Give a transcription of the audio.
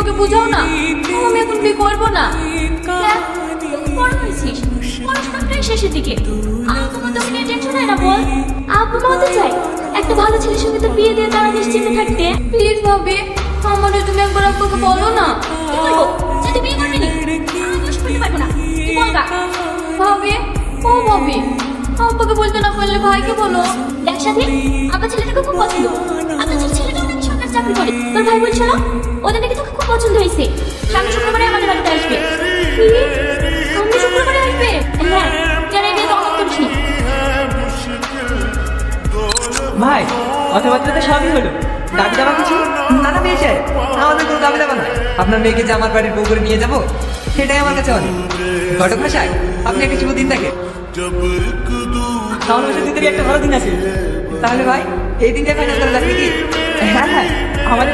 আব্বাকে বুঝাও না, আমি এখন বিয়ে করবো না। বড় হয়েছিস, পড়াশোনা প্রায় শেষের দিকে, আব্বু মা তোকে নিয়ে টেনশন হয় না বল? আব্বু মা তো চাই একটা ভালো ছেলের সঙ্গে তো বিয়ে দিয়ে তারা নিশ্চিন্তে থাকতে। প্লিজ ভাবি, আমাদের তুমি একবার আব্বুকে বলো না। কি বলবো? যদি বিয়ে করবি নি, আমি দোষ করতে পারবো না, তুই বলবা। ভাবি, ও ভাবি, আব্বাকে বলতে না পারলে ভাইকে বলো। দেখ সাথী, আব্বা ছেলেটাকে খুব পছন্দ, আপনার ছেলেটাও নাকি সরকারি চাকরি করে। তোর ভাই বলছিল ওদের নাকি তোকে খুব পছন্দ হয়েছে, সামনে শুক্রবারে আমাদের বাড়িতে আসবে। কি? সামনে শুক্রবারে আসবে? হ্যাঁ, যারা এই বিয়ে তো অনেক করিস নি। ভাই, কথাবার্তা তো সবই হলো, দাবি দাবা কিছু? না না মেয়ে চাই, আমাদের কোনো দাবি দাবা না। আপনার মেয়েকে যে আমার বাড়ির বউ করে নিয়ে যাবো, সেটাই আমার কাছে অনেক। ঘটক মশাই, আপনি একটা শুভ দিন থাকে। তাহলে সেদিন একটা ভালো দিন আছে। তাহলে ভাই, এই দিনটা ফাইনাল করা যাচ্ছে কি? হ্যাঁ হ্যাঁ, আমাদের